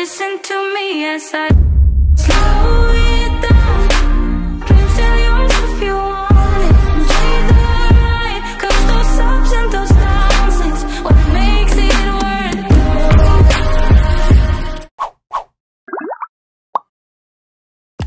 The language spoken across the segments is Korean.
listen to me as I slow it down. Dreams still yours if you want it. Enjoy the ride, 'cause those ups and those downs is what makes it worth it.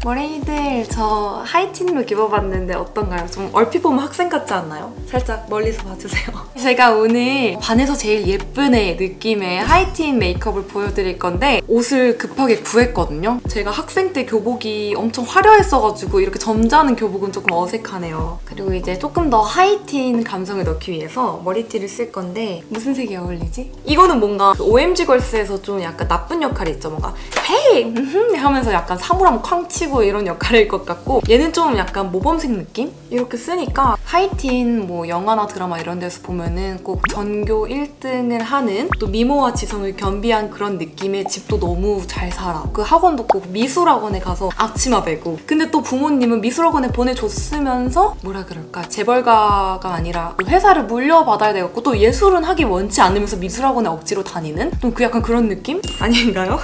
머랭이들, 저 하이틴 룩 입어봤는데 어떤가요? 좀 얼핏 보면 학생 같지 않나요? 살짝 멀리서 봐주세요. 제가 오늘 반에서 제일 예쁜 애 느낌의 하이틴 메이크업을 보여드릴 건데 옷을 급하게 구했거든요. 제가 학생 때 교복이 엄청 화려했어가지고 이렇게 점잖은 교복은 조금 어색하네요. 그리고 이제 조금 더 하이틴 감성을 넣기 위해서 머리띠를 쓸 건데 무슨 색이 어울리지? 이거는 뭔가 OMG 걸스에서 좀 약간 나쁜 역할이 있죠. 뭔가 헤이! 하면서 약간 사물함 쾅 치고 이런 역할일 것 같고, 얘는 좀 약간 모범생 느낌? 이렇게 쓰니까 하이틴 뭐 영화나 드라마 이런 데서 보면은 꼭 전교 1등을 하는, 또 미모와 지성을 겸비한 그런 느낌의 집도 너무 잘 살아. 그 학원도 꼭 미술학원에 가서 앞치마 메고, 근데 또 부모님은 미술학원에 보내줬으면서 뭐라 그럴까, 재벌가가 아니라 회사를 물려받아야 되고 또 예술은 하기 원치 않으면서 미술학원에 억지로 다니는 좀 그 약간 그런 느낌? 아닌가요?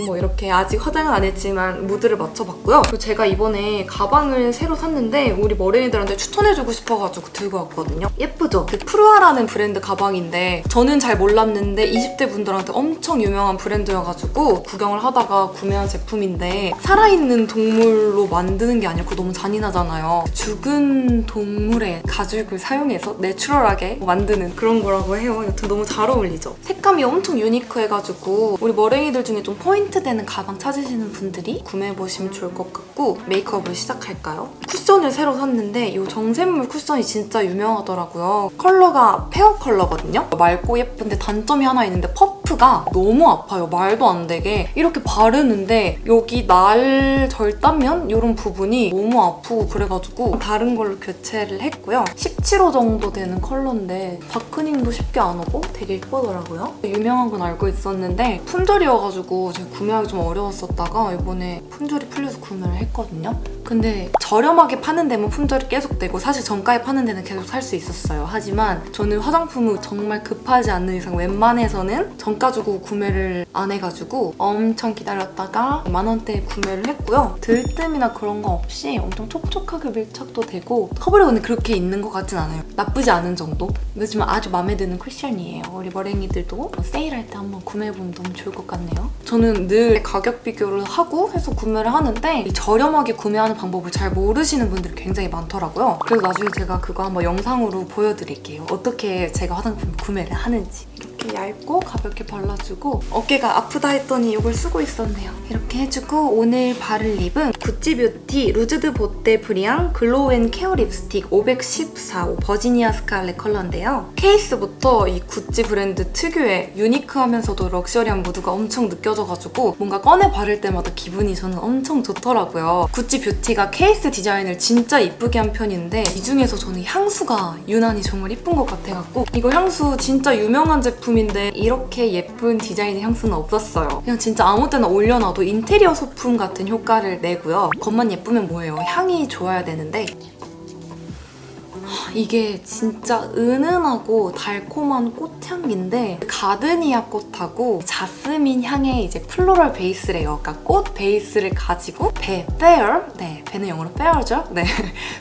뭐 이렇게 아직 화장은 안 했지만 무드를 맞춰봤고요. 그리고 제가 이번에 가방을 새로 샀는데 우리 머랭이들한테 추천해주고 싶어가지고 들고 왔거든요. 예쁘죠? 그 프루아라는 브랜드 가방인데 저는 잘 몰랐는데 20대 분들한테 엄청 유명한 브랜드여가지고 구경을 하다가 구매한 제품인데, 살아있는 동물로 만드는 게 아니고 너무 잔인하잖아요. 죽은 동물의 가죽을 사용해서 내추럴하게 만드는 그런 거라고 해요. 여튼 너무 잘 어울리죠? 색감이 엄청 유니크해가지고 우리 머랭이들 중에 좀 포인트 되는 가방 찾으시는 분들이 구매해보시면 좋을 것 같고, 메이크업을 시작할까요? 쿠션을 새로 샀는데 이 정샘물 쿠션이 진짜 유명하더라고요. 컬러가 페어 컬러거든요? 맑고 예쁜데 단점이 하나 있는데 퍼프가 너무 아파요. 말도 안 되게. 이렇게 바르는데 여기 날 절단면 이런 부분이 너무 아프고 그래가지고 다른 걸로 교체를 했고요. 17호 정도 되는 컬러인데 다크닝도 쉽게 안 오고 되게 예쁘더라고요. 유명한 건 알고 있었는데 품절이어가지고 제가 구매하기 좀 어려웠었다가 이번에 품절이 풀려서 구매를 했거든요. 근데 저렴하게 파는 데면 품절이 계속 되고 사실 정가에 파는 데는 계속 살 수 있었어요. 하지만 저는 화장품을 정말 급하지 않는 이상 웬만해서는 정가 주고 구매를 안 해가지고 엄청 기다렸다가 10,000원대에 구매를 했고요. 들뜸이나 그런 거 없이 엄청 촉촉하게 밀착도 되고 커버력은 그렇게 있는 것 같진 않아요. 나쁘지 않은 정도? 하지만 아주 마음에 드는 쿠션이에요. 우리 머랭이들도 세일할 때 한번 구매해보면 너무 좋을 것 같네요. 저는 늘 가격 비교를 하고 해서 구매를 하는데 이 저렴하게 구매하는 방법을 잘 모르시는 분들이 굉장히 많더라고요. 그래서 나중에 제가 그거 한번 영상으로 보여드릴게요. 어떻게 제가 화장품 구매를 하는지. 이렇게 얇고 가볍게 발라주고, 어깨가 아프다 했더니 이걸 쓰고 있었네요. 이렇게 해주고 오늘 바를 립은 구찌뷰티 루즈드 보떼 프리앙 글로우 앤 케어 립스틱 514호 버지니아 스칼렛 컬러인데요. 케이스부터 이 구찌 브랜드 특유의 유니크하면서도 럭셔리한 무드가 엄청 느껴져가지고 뭔가 꺼내 바를 때마다 기분이 저는 엄청 좋더라고요. 구찌 뷰티가 케이스 디자인을 진짜 이쁘게 한 편인데 이 중에서 저는 향수가 유난히 정말 이쁜 것 같아갖고, 이거 향수 진짜 유명한 제품인데 이렇게 예쁜 디자인의 향수는 없었어요. 그냥 진짜 아무 때나 올려놔도 인테리어 소품 같은 효과를 내고요. 겉만 예쁘면 뭐예요? 향이 좋아야 되는데 이게 진짜 은은하고 달콤한 꽃향기인데 가드니아 꽃하고 자스민 향의 이제 플로럴 베이스래요. 그러니까 꽃 베이스를 가지고 페어? 네, 배는 영어로 페어죠? 네,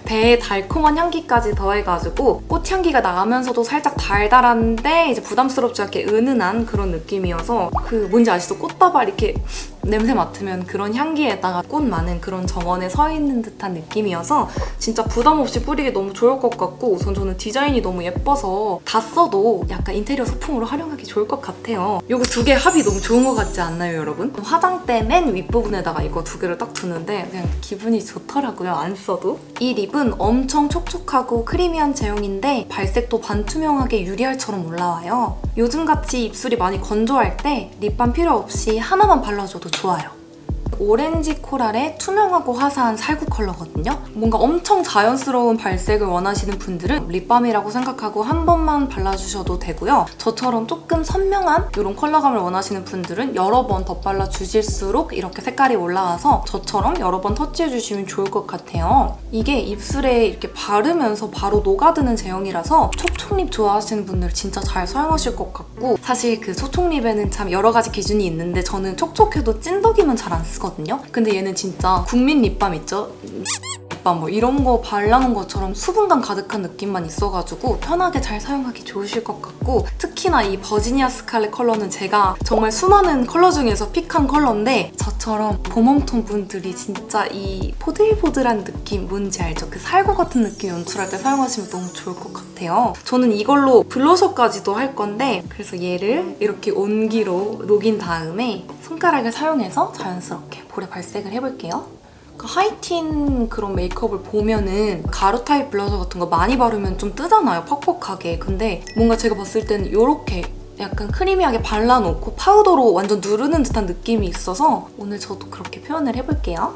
배의 달콤한 향기까지 더해가지고 꽃향기가 나면서도 살짝 달달한데 이제 부담스럽지 않게 은은한 그런 느낌이어서, 그 뭔지 아시죠? 꽃다발 이렇게 냄새 맡으면 그런 향기에다가 꽃 많은 그런 정원에 서 있는 듯한 느낌이어서 진짜 부담 없이 뿌리기 너무 좋을 것 같고, 우선 저는 디자인이 너무 예뻐서 다 써도 약간 인테리어 소품으로 활용하기 좋을 것 같아요. 이거 두 개 합이 너무 좋은 것 같지 않나요, 여러분? 화장대 맨 윗부분에다가 이거 두 개를 딱 두는데 그냥 기분이 좋더라고요, 안 써도. 이 립은 엄청 촉촉하고 크리미한 제형인데 발색도 반투명하게 유리알처럼 올라와요. 요즘같이 입술이 많이 건조할 때 립밤 필요 없이 하나만 발라줘도 좋아요. 오렌지 코랄의 투명하고 화사한 살구 컬러거든요. 뭔가 엄청 자연스러운 발색을 원하시는 분들은 립밤이라고 생각하고 한 번만 발라주셔도 되고요. 저처럼 조금 선명한 이런 컬러감을 원하시는 분들은 여러 번 덧발라주실수록 이렇게 색깔이 올라와서 저처럼 여러 번 터치해주시면 좋을 것 같아요. 이게 입술에 이렇게 바르면서 바로 녹아드는 제형이라서 촉촉립 좋아하시는 분들 진짜 잘 사용하실 것 같고, 사실 그 촉촉립에는 참 여러 가지 기준이 있는데 저는 촉촉해도 찐덕이면 잘 안 쓰거든요. 근데 얘는 진짜 국민 립밤 있죠? 립밤 뭐 이런 거 발라놓은 것처럼 수분감 가득한 느낌만 있어가지고 편하게 잘 사용하기 좋으실 것 같고, 특히나 이 버지니아 스칼렛 컬러는 제가 정말 수많은 컬러 중에서 픽한 컬러인데 저처럼 봄웜톤 분들이 진짜 이 포들포들한 느낌 뭔지 알죠? 그 살구 같은 느낌 연출할 때 사용하시면 너무 좋을 것 같아요. 저는 이걸로 블러셔까지도 할 건데, 그래서 얘를 이렇게 온기로 녹인 다음에 손가락을 사용해서 자연스럽게 볼에 발색을 해볼게요. 하이틴 그런 메이크업을 보면은 가루 타입 블러셔 같은 거 많이 바르면 좀 뜨잖아요, 퍽퍽하게. 근데 뭔가 제가 봤을 때는 이렇게 약간 크리미하게 발라놓고 파우더로 완전 누르는 듯한 느낌이 있어서 오늘 저도 그렇게 표현을 해볼게요.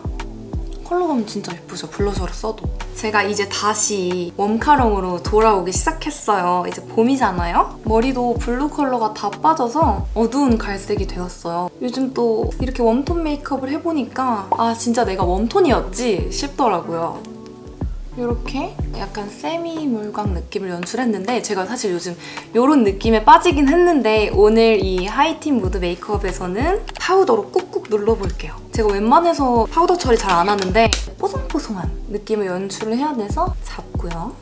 컬러감 진짜 예쁘죠, 블러셔를 써도. 제가 이제 다시 웜카롱으로 돌아오기 시작했어요. 이제 봄이잖아요? 머리도 블루 컬러가 다 빠져서 어두운 갈색이 되었어요. 요즘 또 이렇게 웜톤 메이크업을 해보니까 아, 진짜 내가 웜톤이었지 싶더라고요. 이렇게 약간 세미 물광 느낌을 연출했는데, 제가 사실 요즘 이런 느낌에 빠지긴 했는데 오늘 이 하이틴 무드 메이크업에서는 파우더로 꾹꾹 눌러볼게요. 제가 웬만해서 파우더 처리 잘 안 하는데 뽀송뽀송한 느낌을 연출을 해야 돼서 잡고요.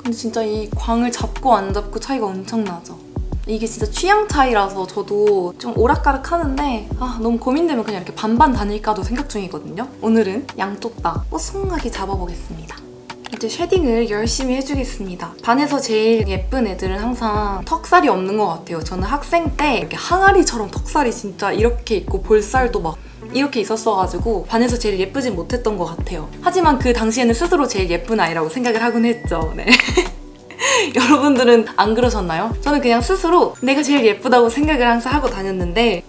근데 진짜 이 광을 잡고 안 잡고 차이가 엄청나죠? 이게 진짜 취향 차이라서 저도 좀 오락가락 하는데 너무 고민되면 그냥 이렇게 반반 다닐까도 생각 중이거든요. 오늘은 양쪽 다 뽀송하게 잡아보겠습니다. 이제 쉐딩을 열심히 해주겠습니다. 반에서 제일 예쁜 애들은 항상 턱살이 없는 것 같아요. 저는 학생 때 이렇게 항아리처럼 턱살이 진짜 이렇게 있고 볼살도 막 이렇게 있었어가지고 반에서 제일 예쁘진 못했던 것 같아요. 하지만 그 당시에는 스스로 제일 예쁜 아이라고 생각을 하곤 했죠. 네. 여러분들은 안 그러셨나요? 저는 그냥 스스로 내가 제일 예쁘다고 생각을 항상 하고 다녔는데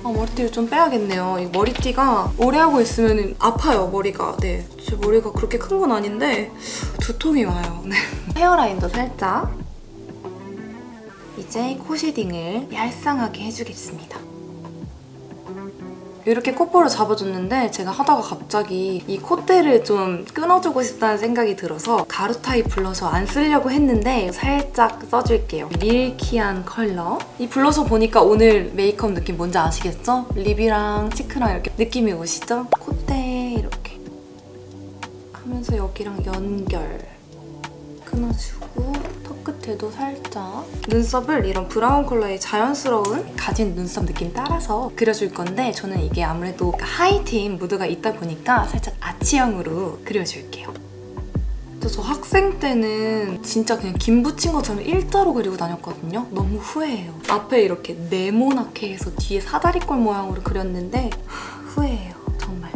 머리띠를 좀 빼야겠네요. 이 머리띠가 오래 하고 있으면 아파요, 머리가. 네, 제 머리가 그렇게 큰 건 아닌데 두통이 와요. 네. 헤어라인도 살짝. 이제 코 쉐딩을 얄쌍하게 해주겠습니다. 이렇게 콧볼을 잡아줬는데 제가 하다가 갑자기 이 콧대를 좀 끊어주고 싶다는 생각이 들어서 가루 타입 블러셔 안 쓰려고 했는데 살짝 써줄게요. 밀키한 컬러. 이 블러셔 보니까 오늘 메이크업 느낌 뭔지 아시겠죠? 립이랑 치크랑 이렇게 느낌이 오시죠? 콧대 이렇게 하면서 여기랑 연결 끊어주고 턱 끝에도 살짝 눈썹을 이런 브라운 컬러의 자연스러운 가진 눈썹 느낌 따라서 그려줄 건데, 저는 이게 아무래도 하이틴 무드가 있다 보니까 살짝 아치형으로 그려줄게요. 저 학생 때는 진짜 그냥 김 붙인 것처럼 일자로 그리고 다녔거든요. 너무 후회해요. 앞에 이렇게 네모나게 해서 뒤에 사다리꼴 모양으로 그렸는데 후회해요, 정말.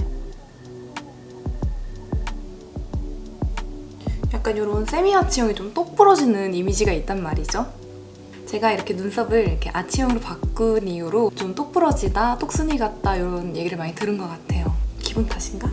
약간 이런 세미 아치형이 좀 똑 부러지는 이미지가 있단 말이죠. 제가 이렇게 눈썹을 이렇게 아치형으로 바꾼 이후로 좀 똑 부러지다, 똑순이 같다 이런 얘기를 많이 들은 것 같아요. 기분 탓인가?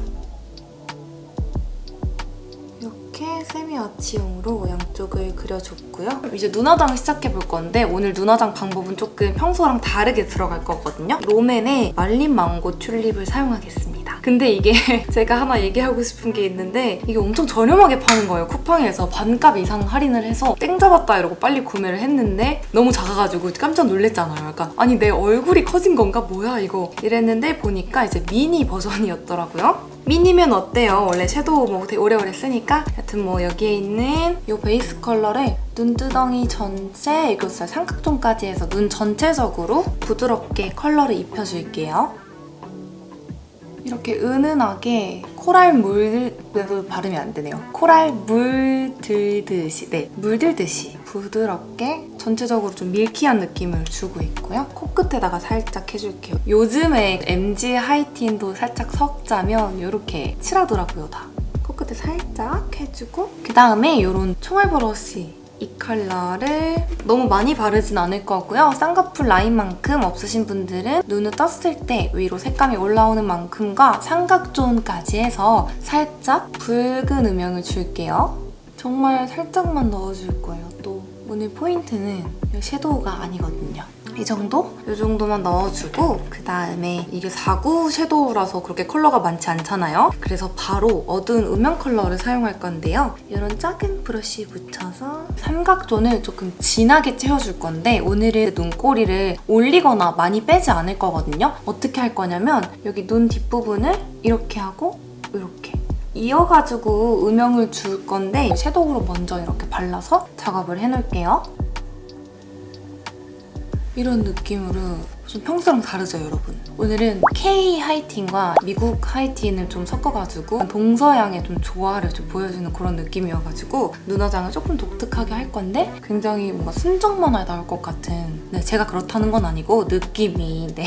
이렇게 세미 아치형으로 양쪽을 그려줬고요. 이제 눈화장 시작해볼 건데 오늘 눈화장 방법은 조금 평소랑 다르게 들어갈 거거든요. 롬앤의 말린 망고 튤립을 사용하겠습니다. 근데 이게 제가 하나 얘기하고 싶은 게 있는데 이게 엄청 저렴하게 파는 거예요. 쿠팡에서 반값 이상 할인을 해서 땡 잡았다 이러고 빨리 구매를 했는데 너무 작아가지고 깜짝 놀랐잖아요. 약간 아니 내 얼굴이 커진 건가? 뭐야 이거? 이랬는데 보니까 이제 미니 버전이었더라고요. 미니면 어때요? 원래 섀도우 뭐 되게 오래오래 쓰니까. 하여튼 뭐 여기에 있는 이 베이스 컬러를 눈두덩이 전체 애교살 삼각존까지 해서 눈 전체적으로 부드럽게 컬러를 입혀줄게요. 이렇게 은은하게 코랄 물도 발음이 안 되네요. 코랄 물들듯이, 네, 물들듯이 부드럽게 전체적으로 좀 밀키한 느낌을 주고 있고요. 코끝에다가 살짝 해줄게요. 요즘에 MG 하이틴도 살짝 섞자면 이렇게 칠하더라고요, 다. 코끝에 살짝 해주고 그 다음에 이런 총알 브러쉬 이 컬러를 너무 많이 바르진 않을 거고요. 쌍꺼풀 라인만큼 없으신 분들은 눈을 떴을 때 위로 색감이 올라오는 만큼과 삼각존까지 해서 살짝 붉은 음영을 줄게요. 정말 살짝만 넣어줄 거예요. 또 오늘 포인트는 섀도우가 아니거든요. 이 정도? 이 정도만 넣어주고 그다음에 이게 4구 섀도우라서 그렇게 컬러가 많지 않잖아요. 그래서 바로 어두운 음영 컬러를 사용할 건데요. 이런 작은 브러쉬 묻혀서 삼각존을 조금 진하게 채워줄 건데 오늘은 눈꼬리를 올리거나 많이 빼지 않을 거거든요. 어떻게 할 거냐면 여기 눈 뒷부분을 이렇게 하고 이렇게 이어가지고 음영을 줄 건데 섀도우로 먼저 이렇게 발라서 작업을 해놓을게요. 이런 느낌으로 좀 평소랑 다르죠, 여러분? 오늘은 K 하이틴과 미국 하이틴을 좀 섞어가지고 동서양의 좀 조화를 좀 보여주는 그런 느낌이어가지고 눈화장을 조금 독특하게 할 건데 굉장히 뭔가 순정 만화에 나올 것 같은 네, 제가 그렇다는 건 아니고 느낌이 네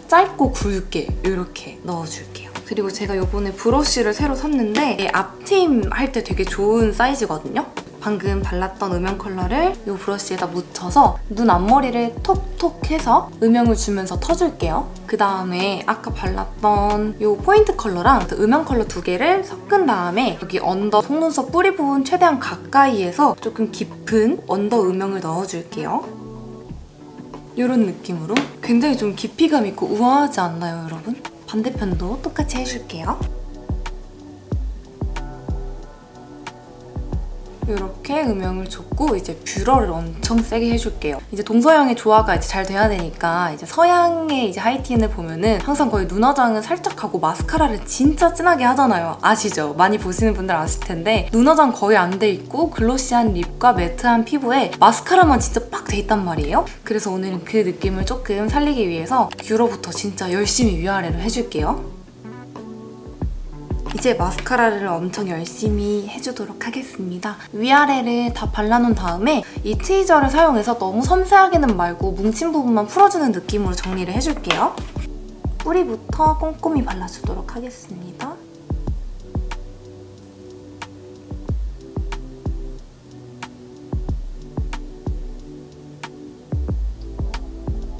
짧고 굵게 이렇게 넣어줄게요. 그리고 제가 이번에 브러쉬를 새로 샀는데 앞트임 할 때 되게 좋은 사이즈거든요. 방금 발랐던 음영 컬러를 이 브러쉬에다 묻혀서 눈 앞머리를 톡톡 해서 음영을 주면서 터줄게요. 그 다음에 아까 발랐던 이 포인트 컬러랑 음영 컬러 2개를 섞은 다음에 여기 언더 속눈썹 뿌리 부분 최대한 가까이에서 조금 깊은 언더 음영을 넣어줄게요. 이런 느낌으로 굉장히 좀 깊이감 있고 우아하지 않나요, 여러분? 반대편도 똑같이 해줄게요. 이렇게 음영을 줬고 이제 뷰러를 엄청 세게 해줄게요. 이제 동서양의 조화가 이제 잘 돼야 되니까 이제 서양의 이제 하이틴을 보면은 항상 거의 눈화장을 살짝 하고 마스카라를 진짜 진하게 하잖아요. 아시죠? 많이 보시는 분들 아실 텐데 눈화장 거의 안 돼 있고 글로시한 립과 매트한 피부에 마스카라만 진짜 빡 돼 있단 말이에요. 그래서 오늘은 그 느낌을 조금 살리기 위해서 뷰러부터 진짜 열심히 위아래를 해줄게요. 이제 마스카라를 엄청 열심히 해주도록 하겠습니다. 위아래를 다 발라놓은 다음에 이 트위저를 사용해서 너무 섬세하게는 말고 뭉친 부분만 풀어주는 느낌으로 정리를 해줄게요. 뿌리부터 꼼꼼히 발라주도록 하겠습니다.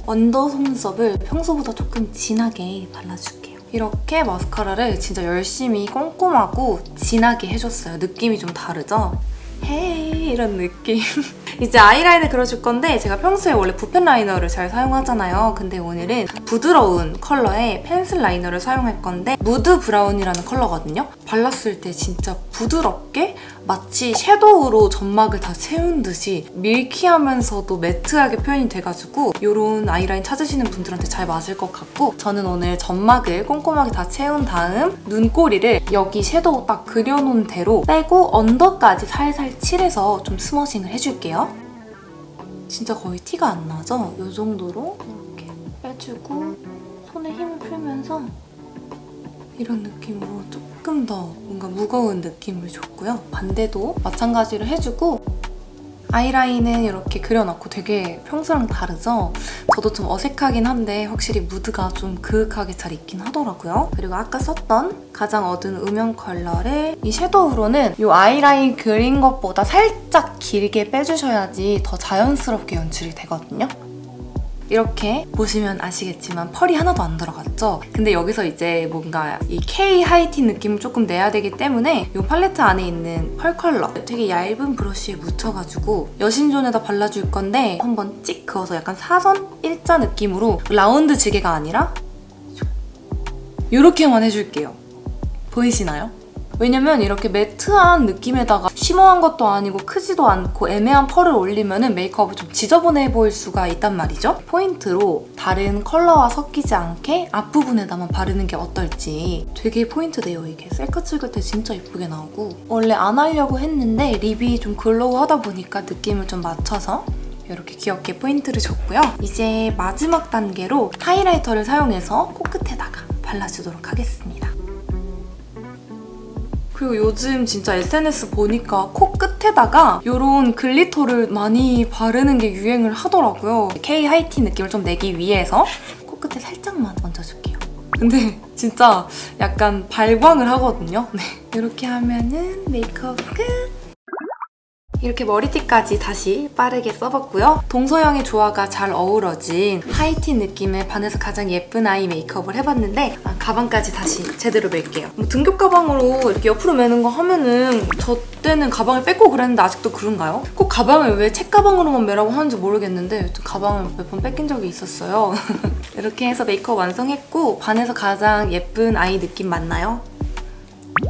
언더 속눈썹을 평소보다 조금 진하게 발라줄게요. 이렇게 마스카라를 진짜 열심히 꼼꼼하고 진하게 해줬어요. 느낌이 좀 다르죠? 헤이 이런 느낌. 이제 아이라인을 그려줄 건데 제가 평소에 원래 붓펜 라이너를 잘 사용하잖아요. 근데 오늘은 부드러운 컬러의 펜슬 라이너를 사용할 건데 무드 브라운이라는 컬러거든요. 발랐을 때 진짜 부드럽게 마치 섀도우로 점막을 다 채운 듯이 밀키하면서도 매트하게 표현이 돼가지고 이런 아이라인 찾으시는 분들한테 잘 맞을 것 같고 저는 오늘 점막을 꼼꼼하게 다 채운 다음 눈꼬리를 여기 섀도우 딱 그려놓은 대로 빼고 언더까지 살살 칠해서 좀 스머싱을 해줄게요. 진짜 거의 티가 안 나죠? 이 정도로 이렇게 빼주고 손에 힘을 풀면서 이런 느낌으로 조금 더 뭔가 무거운 느낌을 줬고요. 반대도 마찬가지로 해주고 아이라인은 이렇게 그려놓고 되게 평소랑 다르죠? 저도 좀 어색하긴 한데 확실히 무드가 좀 그윽하게 잘 있긴 하더라고요. 그리고 아까 썼던 가장 어두운 음영 컬러를 이 섀도우로는 이 아이라인 그린 것보다 살짝 길게 빼주셔야지 더 자연스럽게 연출이 되거든요. 이렇게 보시면 아시겠지만 펄이 하나도 안 들어갔죠? 근데 여기서 이제 뭔가 이 K 하이틴 느낌을 조금 내야 되기 때문에 이 팔레트 안에 있는 펄 컬러 되게 얇은 브러쉬에 묻혀가지고 여심존에다 발라줄 건데 한번 찍 그어서 약간 사선 일자 느낌으로 라운드 지게가 아니라 이렇게만 해줄게요. 보이시나요? 왜냐면 이렇게 매트한 느낌에다가 쉬머한 것도 아니고 크지도 않고 애매한 펄을 올리면 메이크업이 좀 지저분해 보일 수가 있단 말이죠. 포인트로 다른 컬러와 섞이지 않게 앞부분에다만 바르는 게 어떨지 되게 포인트돼요. 이게 셀카 찍을 때 진짜 예쁘게 나오고 원래 안 하려고 했는데 립이 좀 글로우하다 보니까 느낌을 좀 맞춰서 이렇게 귀엽게 포인트를 줬고요. 이제 마지막 단계로 하이라이터를 사용해서 코끝에다가 발라주도록 하겠습니다. 그리고 요즘 진짜 SNS 보니까 코끝에다가 이런 글리터를 많이 바르는 게 유행을 하더라고요. K 하이틴 느낌을 좀 내기 위해서 코끝에 살짝만 얹어줄게요. 근데 진짜 약간 발광을 하거든요. 네. 이렇게 하면은 메이크업 끝! 이렇게 머리띠까지 다시 빠르게 써봤고요. 동서양의 조화가 잘 어우러진 하이틴 느낌의 반에서 가장 예쁜 아이 메이크업을 해봤는데 가방까지 다시 제대로 멜게요. 뭐 등교 가방으로 이렇게 옆으로 매는 거 하면은 저 때는 가방을 뺏고 그랬는데 아직도 그런가요? 꼭 가방을 왜 책가방으로만 매라고 하는지 모르겠는데 가방을 몇 번 뺏긴 적이 있었어요. 이렇게 해서 메이크업 완성했고 반에서 가장 예쁜 아이 느낌 맞나요?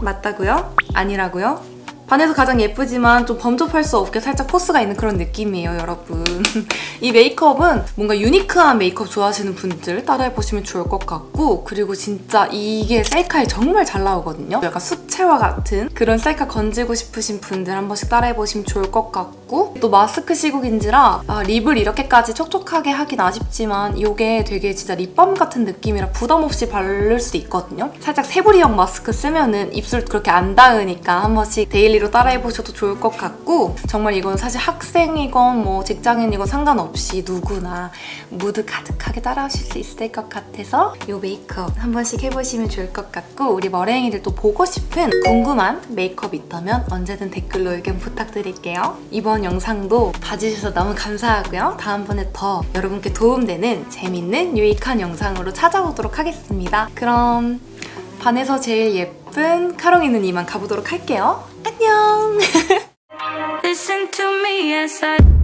맞다고요? 아니라고요? 반에서 가장 예쁘지만 좀 범접할 수 없게 살짝 포스가 있는 그런 느낌이에요, 여러분. 이 메이크업은 뭔가 유니크한 메이크업 좋아하시는 분들 따라해보시면 좋을 것 같고, 그리고 진짜 이게 셀카에 정말 잘 나오거든요. 약간 수채화 같은 그런 셀카 건지고 싶으신 분들 한 번씩 따라해보시면 좋을 것 같고, 또 마스크 시국인지라 립을 이렇게까지 촉촉하게 하긴 아쉽지만 이게 되게 진짜 립밤 같은 느낌이라 부담 없이 바를 수 있거든요. 살짝 세부리형 마스크 쓰면은 입술 그렇게 안 닿으니까 한 번씩 데일리로 따라해보셔도 좋을 것 같고, 정말 이건 사실 학생이건 뭐 직장인이건 상관없이 누구나 무드 가득하게 따라하실 수 있을 것 같아서 이 메이크업 한 번씩 해보시면 좋을 것 같고, 우리 머랭이들 또 보고 싶은 궁금한 메이크업 있다면 언제든 댓글로 의견 부탁드릴게요. 이번 영상도 봐주셔서 너무 감사하고요. 다음번에 더 여러분께 도움되는 재밌는 유익한 영상으로 찾아오도록 하겠습니다. 그럼 반에서 제일 예쁜 카롱이는 이만 가보도록 할게요. 안녕! Listen to me as I